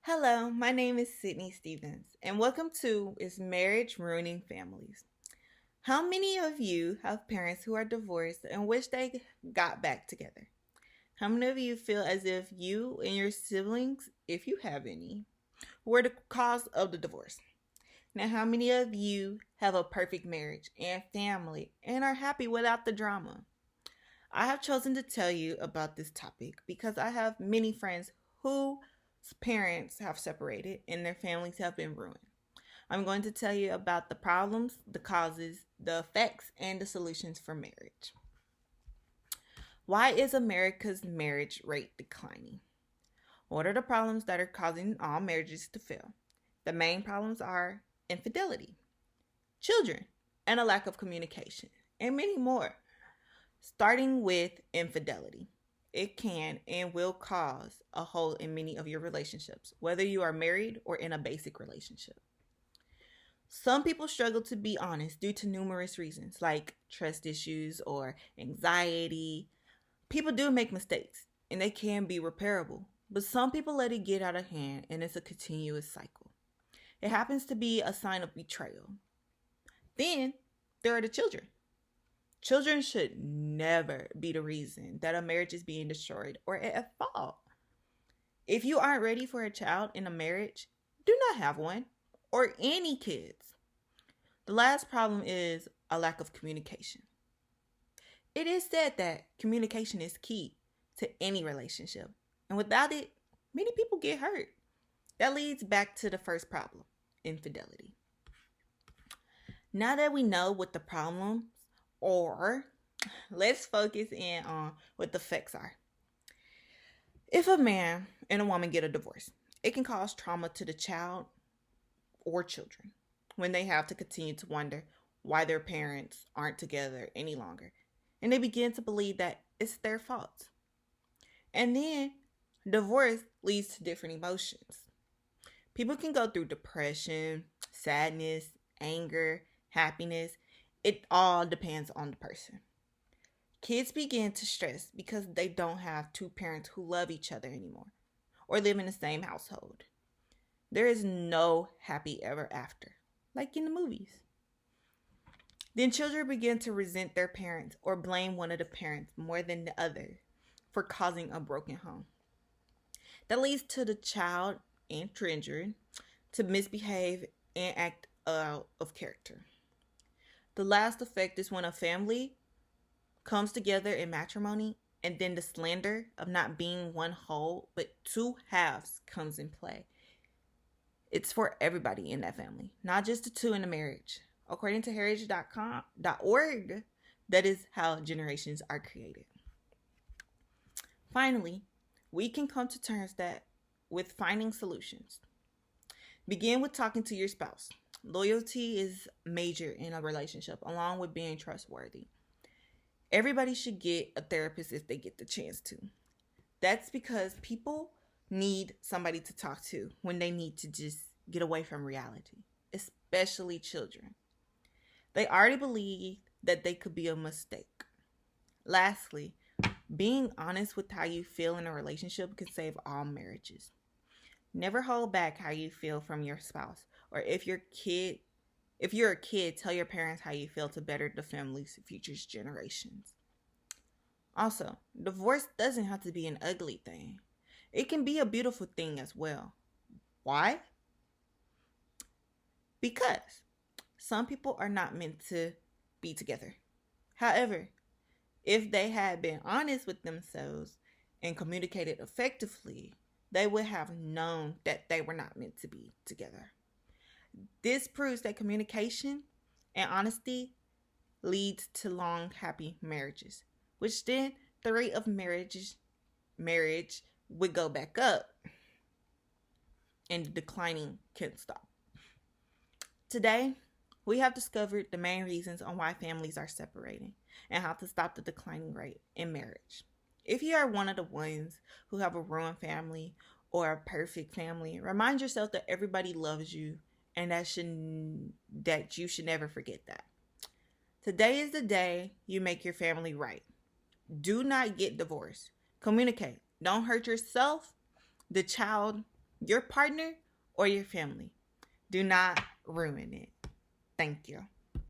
Hello, my name is Sydney Stevens, and welcome to Is Marriage Ruining Families? How many of you have parents who are divorced and wish they got back together? How many of you feel as if you and your siblings, if you have any, were the cause of the divorce? Now, how many of you have a perfect marriage and family and are happy without the drama? I have chosen to tell you about this topic because I have many friends whose parents have separated and their families have been ruined. I'm going to tell you about the problems, the causes, the effects, and the solutions for marriage. Why is America's marriage rate declining? What are the problems that are causing all marriages to fail? The main problems are infidelity, children, and a lack of communication, and many more. Starting with infidelity. It can and will cause a hole in many of your relationships, whether you are married or in a basic relationship. Some people struggle to be honest due to numerous reasons, like trust issues or anxiety. People do make mistakes, and they can be repairable, but some people let it get out of hand, and it's a continuous cycle. It happens to be a sign of betrayal. Then there are the children. Children should never be the reason that a marriage is being destroyed or at fault. If you aren't ready for a child in a marriage, do not have one or any kids. The last problem is a lack of communication. It is said that communication is key to any relationship, and without it, many people get hurt. That leads back to the first problem, infidelity. Now that we know what the problem or let's focus in on what the effects are. If a man and a woman get a divorce, it can cause trauma to the child or children when they have to continue to wonder why their parents aren't together any longer. And they begin to believe that it's their fault. And then divorce leads to different emotions. People can go through depression, sadness, anger, happiness. It all depends on the person. Kids begin to stress because they don't have two parents who love each other anymore or live in the same household. There is no happy ever after, like in the movies. Then children begin to resent their parents or blame one of the parents more than the other for causing a broken home. That leads to the child and children to misbehave and act out of character. The last effect is when a family comes together in matrimony and then the slander of not being one whole but two halves comes in play. It's for everybody in that family, not just the two in the marriage. According to heritage.org, that is how generations are created. Finally, we can come to terms that with finding solutions. Begin with talking to your spouse. Loyalty is major in a relationship, along with being trustworthy. Everybody should get a therapist if they get the chance to. That's because people need somebody to talk to when they need to just get away from reality, especially children. They already believe that they could be a mistake. Lastly, being honest with how you feel in a relationship can save all marriages. Never hold back how you feel from your spouse. Or if you're a kid, tell your parents how you feel to better the family's future generations. Also, divorce doesn't have to be an ugly thing. It can be a beautiful thing as well. Why? Because some people are not meant to be together. However, if they had been honest with themselves and communicated effectively, they would have known that they were not meant to be together. This proves that communication and honesty leads to long, happy marriages, which then the rate of marriage would go back up and the declining can stop. Today, we have discovered the main reasons on why families are separating and how to stop the declining rate in marriage. If you are one of the ones who have a ruined family or a perfect family, remind yourself that everybody loves you and that you should never forget that. Today is the day you make your family right. Do not get divorced. Communicate. Don't hurt yourself, the child, your partner, or your family. Do not ruin it. Thank you.